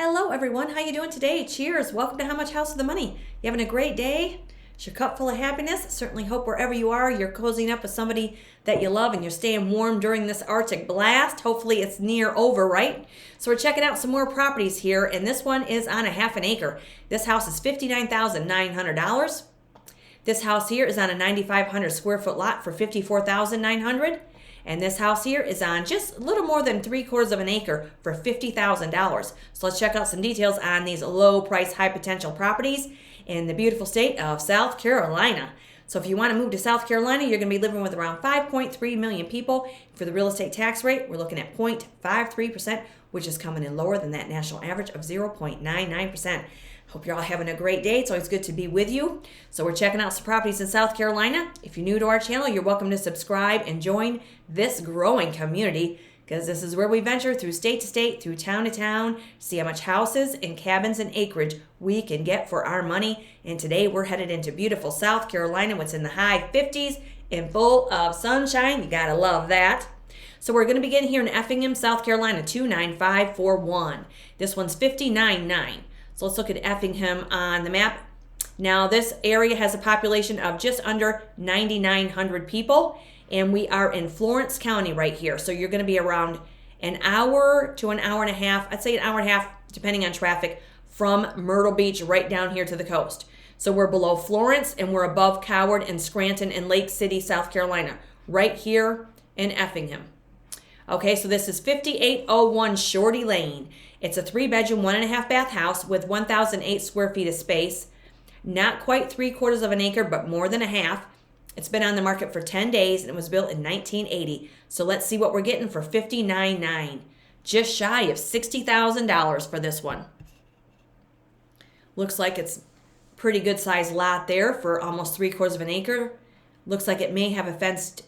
Hello everyone, how you doing today? Cheers, welcome to How Much House of the Money. You having a great day? Is your cup full of happiness? Certainly hope wherever you are, you're cozying up with somebody that you love and you're staying warm during this Arctic blast. Hopefully it's near over, right? So we're checking out some more properties here, and this one is on a half an acre. This house is $59,900. This house here is on a 9,500 square foot lot for $54,900. And this house here is on just a little more than 3/4 of an acre for $50,000. So let's check out some details on these low price, high potential properties in the beautiful state of South Carolina. So if you want to move to South Carolina, you're going to be living with around 5.3 million people. For the real estate tax rate, we're looking at 0.53%, which is coming in lower than that national average of 0.99%. Hope you're all having a great day. It's always good to be with you. So we're checking out some properties in South Carolina. If you're new to our channel, you're welcome to subscribe and join this growing community, because this is where we venture through state to state, through town to town, see how much houses and cabins and acreage we can get for our money. And today we're headed into beautiful South Carolina, what's in the high 50s and full of sunshine. You gotta love that. So we're going to begin here in Effingham, South Carolina, 29541. This one's 59.9. So let's look at Effingham on the map. Now this area has a population of just under 9,900 people, and we are in Florence County right here. So you're going to be around an hour to an hour and a half, I'd say an hour and a half depending on traffic, from Myrtle Beach right down here to the coast. So we're below Florence and we're above Coward and Scranton and Lake City, South Carolina, right here in Effingham. Okay, so this is 5801 Shorty Lane. It's a 3-bedroom, 1.5 bath house with 1,008 square feet of space. Not quite 3/4 of an acre, but more than a half. It's been on the market for 10 days and it was built in 1980. So let's see what we're getting for 59.9. Just shy of $60,000 for this one. Looks like it's pretty good sized lot there for almost 3/4 of an acre. Looks like it may have a fenced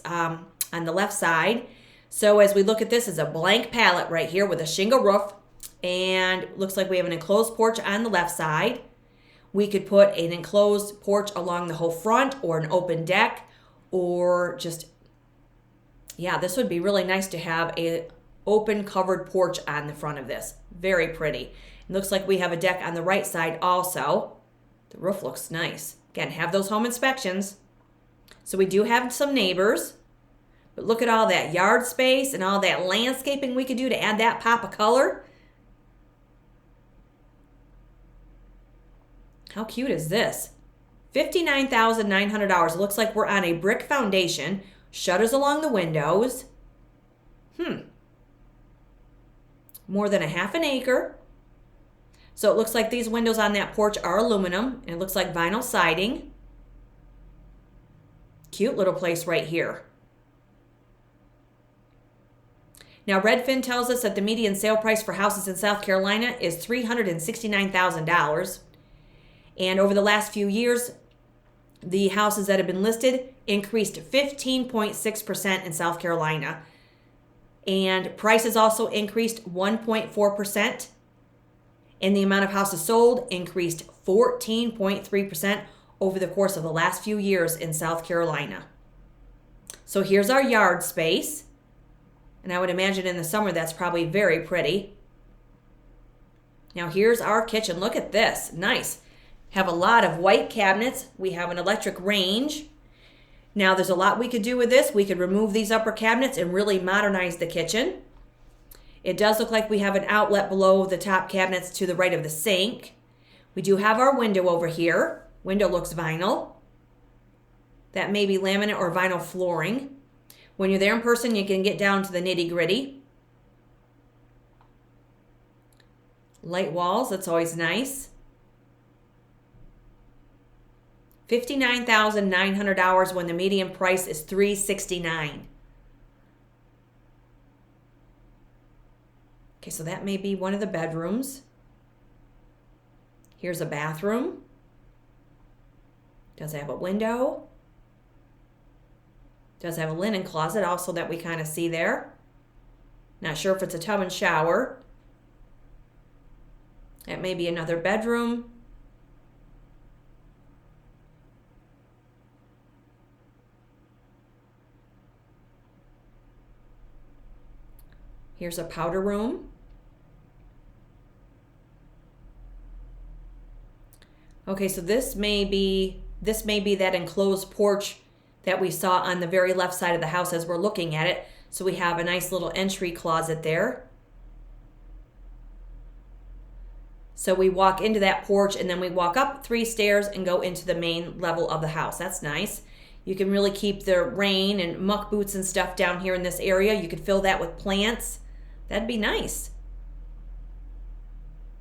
on the left side. So as we look at this, it's a blank pallet right here with a shingle roof, and looks like we have an enclosed porch on the left side. We could put an enclosed porch along the whole front, or an open deck, or just, yeah, this would be really nice to have a open covered porch on the front of this. Very pretty. It looks like we have a deck on the right side also. The roof looks nice. Again, have those home inspections. So we do have some neighbors. But look at all that yard space and all that landscaping we could do to add that pop of color. How cute is this? $59,900. Looks like we're on a brick foundation. Shutters along the windows. More than a half an acre. So it looks like these windows on that porch are aluminum. And it looks like vinyl siding. Cute little place right here. Now, Redfin tells us that the median sale price for houses in South Carolina is $369,000. And over the last few years, the houses that have been listed increased 15.6% in South Carolina. And prices also increased 1.4%. And the amount of houses sold increased 14.3% over the course of the last few years in South Carolina. So here's our yard space. And I would imagine in the summer that's probably very pretty. Now here's our kitchen. Look at this. Nice. Have a lot of white cabinets. We have an electric range. Now there's a lot we could do with this. We could remove these upper cabinets and really modernize the kitchen. It does look like we have an outlet below the top cabinets to the right of the sink. We do have our window over here. Window looks vinyl. That may be laminate or vinyl flooring. When you're there in person, you can get down to the nitty-gritty. Light walls, that's always nice. $59,900 when the median price is $369,000. Okay, so that may be one of the bedrooms. Here's a bathroom. Does have a window. Does have a linen closet also that we kind of see there. Not sure if it's a tub and shower. That may be another bedroom. Here's a powder room. Okay, so this may be that enclosed porch that we saw on the very left side of the house as we're looking at it. So we have a nice little entry closet there. So we walk into that porch and then we walk up 3 stairs and go into the main level of the house. That's nice. You can really keep the rain and muck boots and stuff down here in this area. You could fill that with plants. That'd be nice.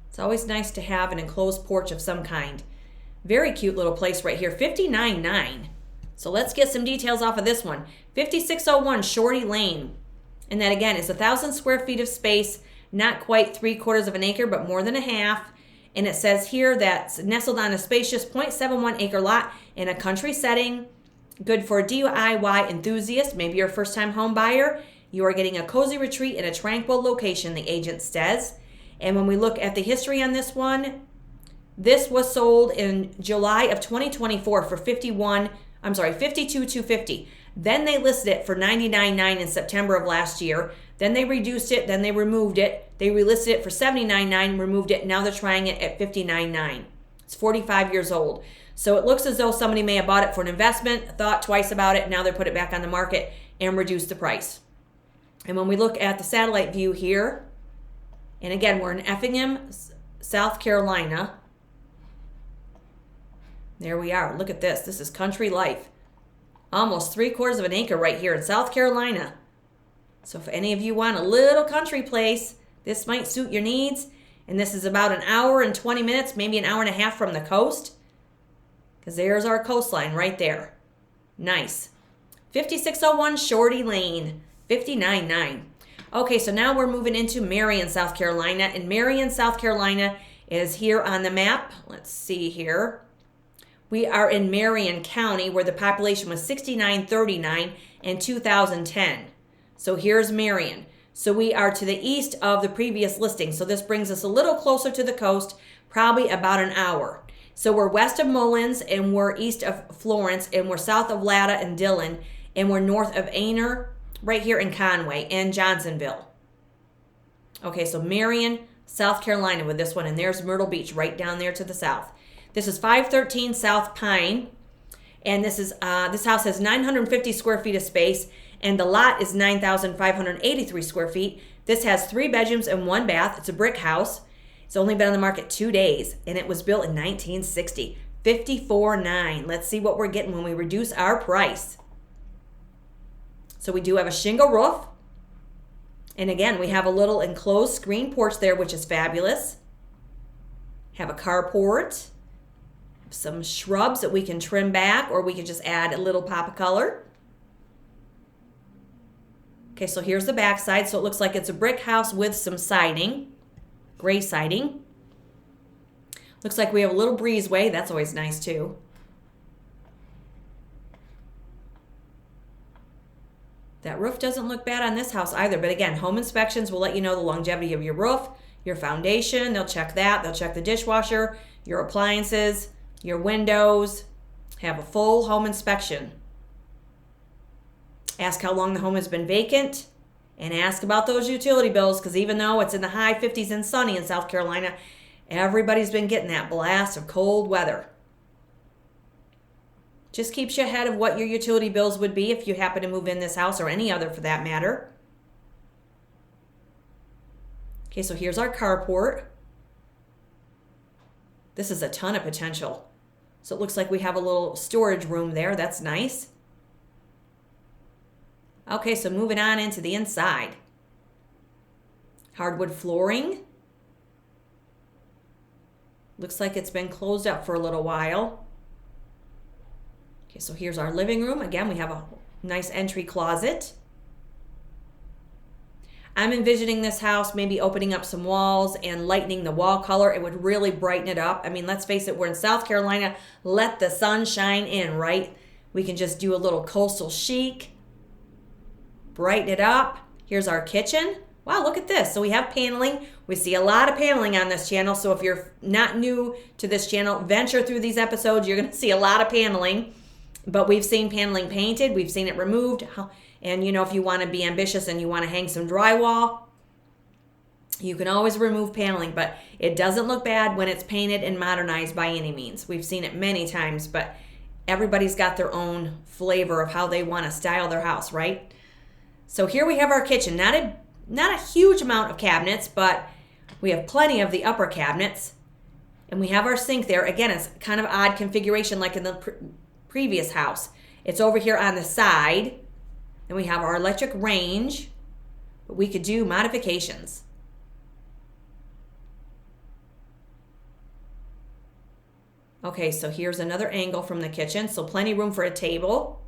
It's always nice to have an enclosed porch of some kind. Very cute little place right here, $59,900. So let's get some details off of this one. 5601 Shorty Lane. And that again is 1,000 square feet of space, not quite 3/4 of an acre, but more than a half. And it says here that's nestled on a spacious 0.71 acre lot in a country setting. Good for a DIY enthusiast, maybe you're a first-time home buyer. You are getting a cozy retreat in a tranquil location, the agent says. And when we look at the history on this one, this was sold in July of 2024 for $52,250. Then they listed it for $99,900 in September of last year. Then they reduced it, then they removed it. They relisted it for $79,900, removed it. Now they're trying it at $59,900. It's 45 years old. So it looks as though somebody may have bought it for an investment, thought twice about it, now they put it back on the market and reduced the price. And when we look at the satellite view here, and again, we're in Effingham, South Carolina. There we are. Look at this. This is country life. Almost 3/4 of an acre right here in South Carolina. So if any of you want a little country place, this might suit your needs. And this is about an hour and 20 minutes, maybe an hour and a half from the coast. Because there's our coastline right there. Nice. 5601 Shorty Lane, $59,900. Okay, so now we're moving into Marion, South Carolina. And Marion, South Carolina is here on the map. Let's see here. We are in Marion County, where the population was 6,939 in 2010. So here's Marion. So we are to the east of the previous listing. So this brings us a little closer to the coast, probably about an hour. So we're west of Mullins, and we're east of Florence, and we're south of Latta and Dillon, and we're north of Aner, right here in Conway, and Johnsonville. Okay, so Marion, South Carolina with this one, and there's Myrtle Beach right down there to the south. This is 513 South Pine, and this house has 950 square feet of space, and the lot is 9,583 square feet. This has 3 bedrooms and 1 bath. It's a brick house. It's only been on the market 2 days, and it was built in 1960. $54,900. Let's see what we're getting when we reduce our price. So we do have a shingle roof. And again, we have a little enclosed screen porch there, which is fabulous. Have a carport. Some shrubs that we can trim back, or we can just add a little pop of color. Okay, so here's the back side. So it looks like it's a brick house with some siding. Gray siding. Looks like we have a little breezeway. That's always nice too. That roof doesn't look bad on this house either. But again, home inspections will let you know the longevity of your roof, your foundation. They'll check that. They'll check the dishwasher, your appliances, your windows. Have a full home inspection. Ask how long the home has been vacant. And ask about those utility bills, because even though it's in the high 50s and sunny in South Carolina, everybody's been getting that blast of cold weather. Just keeps you ahead of what your utility bills would be if you happen to move in this house, or any other for that matter. Okay, so here's our carport. This is a ton of potential. So it looks like we have a little storage room there. That's nice. Okay, so moving on into the inside. Hardwood flooring. Looks like it's been closed up for a little while. Okay, so here's our living room. Again, we have a nice entry closet. I'm envisioning this house maybe opening up some walls and lightening the wall color. It would really brighten it up. I mean, let's face it, we're in South Carolina. Let the sun shine in, right? We can just do a little coastal chic. Brighten it up. Here's our kitchen. Wow, look at this. So we have paneling. We see a lot of paneling on this channel. So if you're not new to this channel, venture through these episodes. You're going to see a lot of paneling. But we've seen paneling painted. We've seen it removed. And, you know, if you want to be ambitious and you want to hang some drywall, You can always remove paneling, but it doesn't look bad when it's painted and modernized by any means. We've seen it many times, but everybody's got their own flavor of how they want to style their house, right? So here we have our kitchen. Not a huge amount of cabinets, but we have plenty of the upper cabinets. And we have our sink there. Again, it's kind of odd configuration like in the previous house. It's over here on the side. And we have our electric range. But we could do modifications. Okay, so here's another angle from the kitchen. So plenty of room for a table.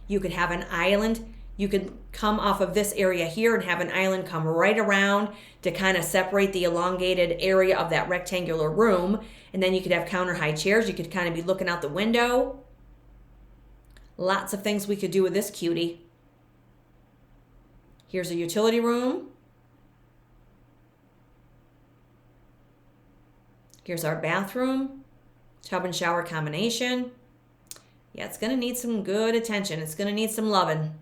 You could have an island. You could come off of this area here and have an island come right around to kind of separate the elongated area of that rectangular room. And then you could have counter high chairs. You could kind of be looking out the window. Lots of things we could do with this cutie. Here's a utility room. Here's our bathroom. Tub and shower combination. Yeah, it's going to need some good attention. It's going to need some loving.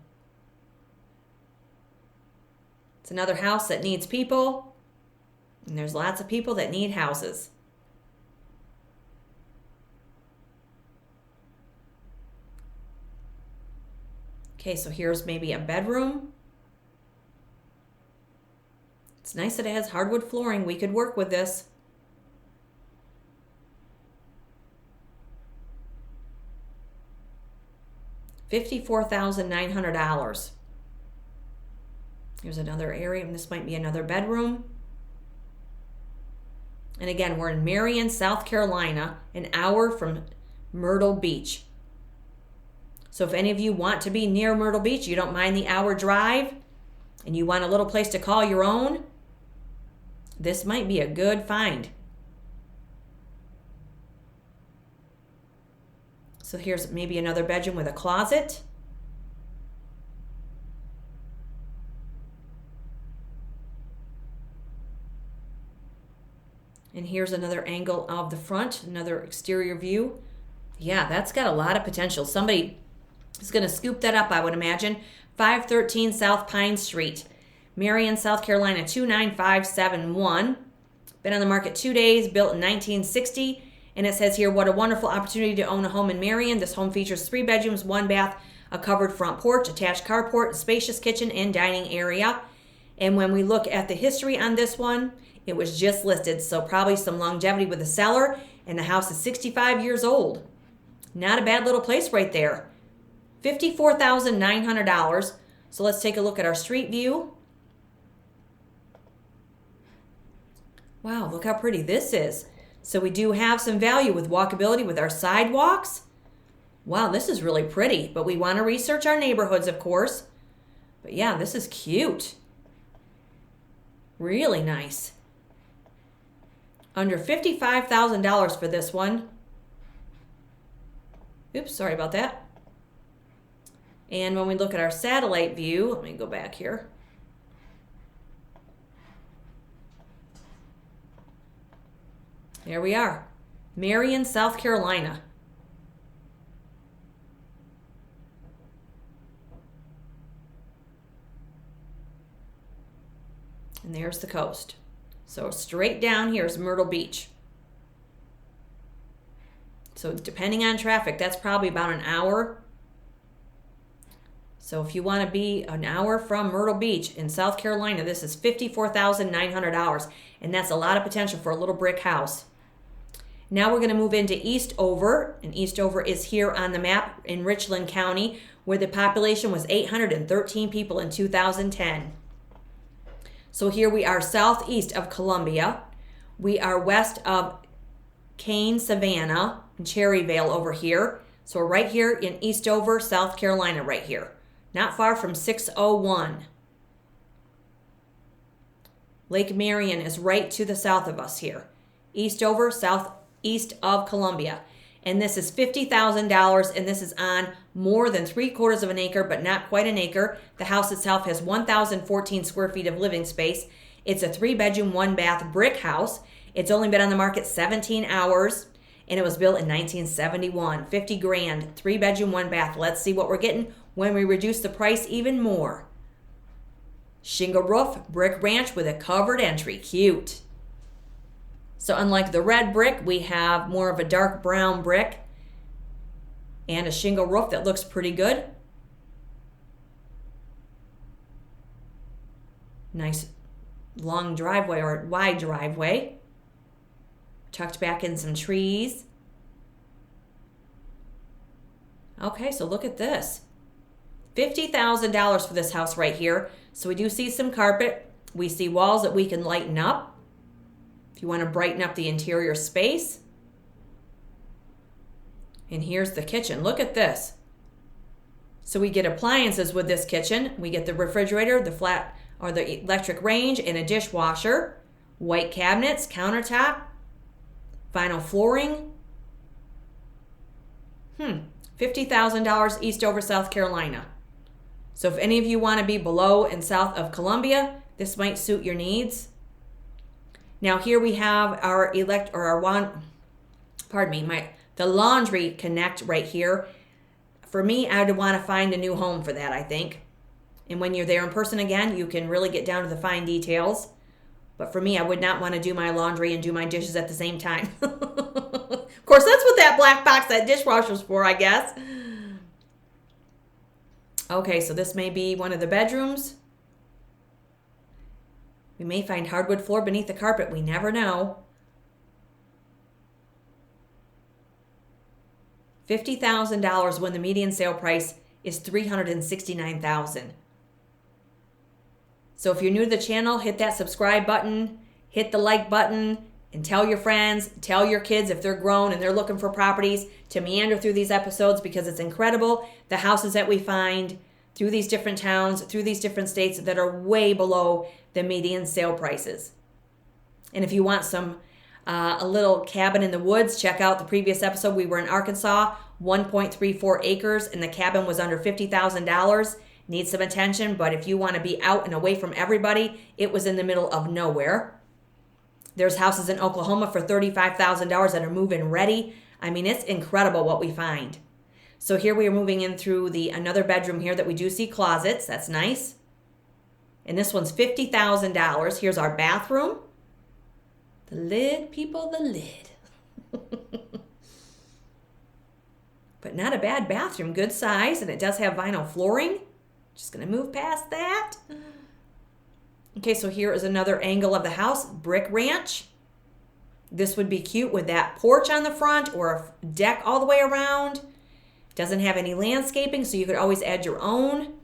It's another house that needs people. And there's lots of people that need houses. Okay, so here's maybe a bedroom. It's nice that it has hardwood flooring. We could work with this. $54,900. Here's another area, and this might be another bedroom. And again, we're in Marion, South Carolina, an hour from Myrtle Beach. So if any of you want to be near Myrtle Beach, you don't mind the hour drive, and you want a little place to call your own, this might be a good find. So here's maybe another bedroom with a closet. And here's another angle of the front, another exterior view. Yeah, that's got a lot of potential. Somebody is going to scoop that up, I would imagine. 513 South Pine Street, Marion, South Carolina, 29571. Been on the market 2 days, built in 1960. And it says here, what a wonderful opportunity to own a home in Marion. This home features 3 bedrooms, 1 bath, a covered front porch, attached carport, a spacious kitchen and dining area. And when we look at the history on this one, it was just listed, so probably some longevity with the seller, and the house is 65 years old. Not a bad little place right there. $54,900. So let's take a look at our street view. Wow, look how pretty this is. So we do have some value with walkability with our sidewalks. Wow, this is really pretty, but we want to research our neighborhoods, of course. But yeah, this is cute. Really nice. Under $55,000 for this one. Oops, sorry about that. And when we look at our satellite view, let me go back here. There we are. Marion, South Carolina. And there's the coast. So straight down here is Myrtle Beach. So depending on traffic, that's probably about an hour. So if you want to be an hour from Myrtle Beach in South Carolina, this is $54,900. And that's a lot of potential for a little brick house. Now we're going to move into Eastover. And Eastover is here on the map in Richland County, where the population was 813 people in 2010. So here we are southeast of Columbia. We are west of Kane, Savannah, and Cherryvale over here. So we're right here in Eastover, South Carolina, right here. Not far from 601. Lake Marion is right to the south of us here. Eastover, southeast of Columbia. And this is $50,000, and this is on more than 3/4 of an acre, but not quite an acre. The house itself has 1,014 square feet of living space. It's a 3-bedroom, 1-bath brick house. It's only been on the market 17 hours, and it was built in 1971. 50 grand, 3-bedroom, 1-bath. Let's see what we're getting when we reduce the price even more. Shingle roof, brick ranch with a covered entry. Cute. So unlike the red brick, we have more of a dark brown brick and a shingle roof that looks pretty good. Nice long driveway or wide driveway. Tucked back in some trees. Okay, so look at this. $50,000 for this house right here. So we do see some carpet. We see walls that we can lighten up if you want to brighten up the interior space. And here's the kitchen. Look at this. So we get appliances with this kitchen. We get the refrigerator, the flat or the electric range, and a dishwasher, white cabinets, countertop, vinyl flooring. $50,000 Eastover, South Carolina. So if any of you want to be below and south of Columbia, this might suit your needs. Now here we have our the laundry connect right here. For me, I would want to find a new home for that, I think. And when you're there in person again, you can really get down to the fine details. But for me, I would not want to do my laundry and do my dishes at the same time. Of course, that's what that black box, that dishwasher's for, I guess. Okay, so this may be one of the bedrooms. We may find hardwood floor beneath the carpet. We never know. $50,000 when the median sale price is $369,000. So if you're new to the channel, hit that subscribe button, hit the like button, and tell your friends, tell your kids if they're grown and they're looking for properties to meander through these episodes, because it's incredible the houses that we find through these different towns, through these different states that are way below the median sale prices. And if you want a little cabin in the woods, check out the previous episode. We were in Arkansas, 1.34 acres, and the cabin was under $50,000. Needs some attention, but if you want to be out and away from everybody, it was in the middle of nowhere. There's houses in Oklahoma for $35,000 that are move-in ready. I mean, it's incredible what we find. So here we are moving in through another bedroom here that we do see closets. That's nice. And this one's $50,000. Here's our bathroom. The lid, people, the lid. But not a bad bathroom. Good size, and it does have vinyl flooring. Just going to move past that. Okay, so here is another angle of the house. Brick ranch. This would be cute with that porch on the front or a deck all the way around. Doesn't have any landscaping, so you could always add your own.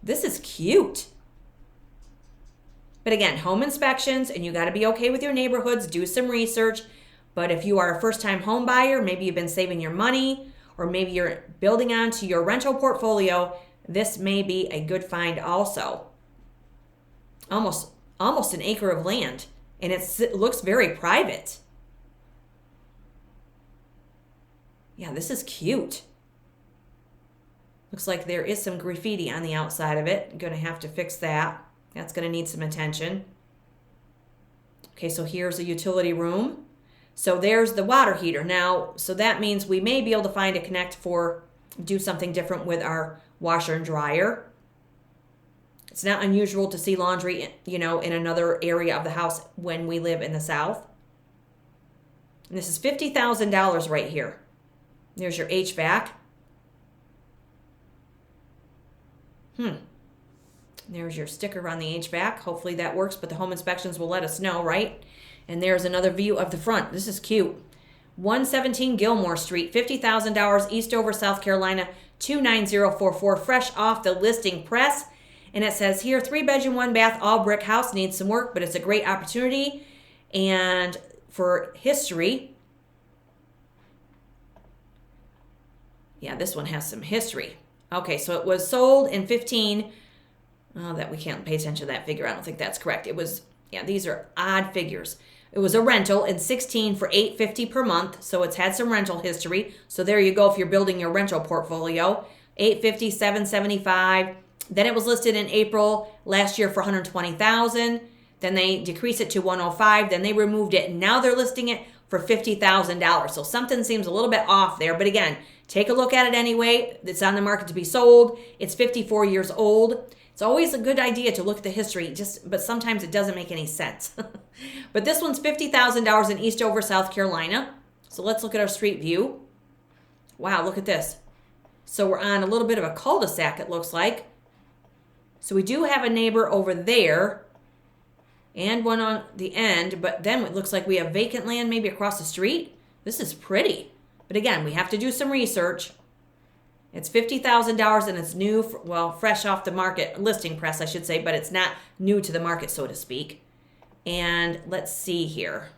This is cute. But again, home inspections, and you got to be okay with your neighborhoods. Do some research. But if you are a first-time home buyer, maybe you've been saving your money, or maybe you're building onto your rental portfolio, this may be a good find also. Almost an acre of land, and it looks very private. Yeah, this is cute. Looks like there is some graffiti on the outside of it. I'm going to have to fix that. That's going to need some attention. Okay, so here's a utility room. So there's the water heater. Now, so that means we may be able to find a connect do something different with our washer and dryer. It's not unusual to see laundry, in another area of the house when we live in the South. And this is $50,000 right here. There's your HVAC. There's your sticker on the HVAC. Hopefully that works, but the home inspections will let us know, right? And there's another view of the front. This is cute. 117 Gilmore Street, $50,000, Eastover, South Carolina, 29044, fresh off the listing press. And it says here, 3-bedroom, 1-bath, all brick house, needs some work, but it's a great opportunity. And for history, yeah, this one has some history. Okay, so it was sold in 15. Oh, that we can't pay attention to that figure. I don't think that's correct. It was, these are odd figures. It was a rental in 16 for $850 per month, so it's had some rental history. So there you go if you're building your rental portfolio. $850, $775. Then it was listed in April last year for $120,000. Then they decreased it to $105,000. Then they removed it, and now they're listing it for $50,000. So something seems a little bit off there. But again, take a look at it anyway. It's on the market to be sold. It's 54 years old. It's always a good idea to look at the history, but sometimes it doesn't make any sense. But this one's $50,000 in Eastover, South Carolina. So let's look at our street view. Wow, look at this. So we're on a little bit of a cul-de-sac, it looks like. So we do have a neighbor over there and one on the end, but then it looks like we have vacant land maybe across the street. This is pretty. But again, we have to do some research. It's $50,000 and it's new, well, fresh off the market, listing press, I should say, but it's not new to the market, so to speak. And let's see here.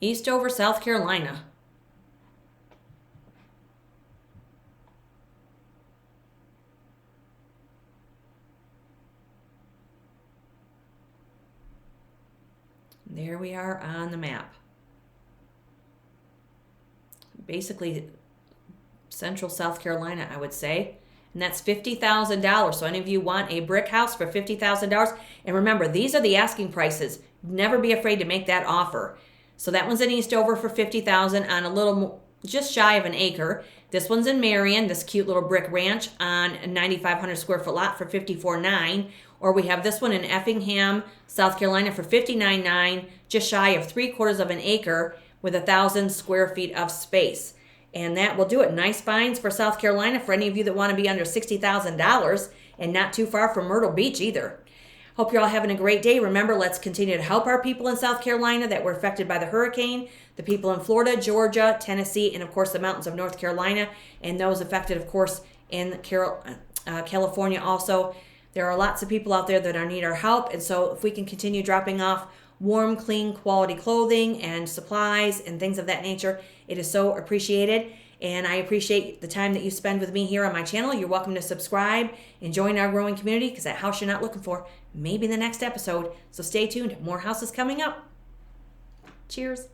Eastover, South Carolina. There we are on the map. Basically, central South Carolina, I would say. And that's $50,000. So any of you want a brick house for $50,000? And remember, these are the asking prices. Never be afraid to make that offer. So that one's in Eastover for $50,000 on a little just shy of an acre. This one's in Marion, this cute little brick ranch on a 9,500 square foot lot for $54,900. Or we have this one in Effingham, South Carolina for $59,900, just shy of 3/4 of an acre with 1,000 square feet of space. And that will do it. Nice finds for South Carolina for any of you that want to be under $60,000 and not too far from Myrtle Beach either. Hope you're all having a great day. Remember, let's continue to help our people in South Carolina that were affected by the hurricane, the people in Florida, Georgia, Tennessee, and of course the mountains of North Carolina, and those affected, of course, in California also. There are lots of people out there that need our help, and so if we can continue dropping off warm, clean, quality clothing and supplies and things of that nature, it is so appreciated. And I appreciate the time that you spend with me here on my channel. You're welcome to subscribe and join our growing community, because that house you're not looking for may be in the next episode. So stay tuned. More houses coming up. Cheers.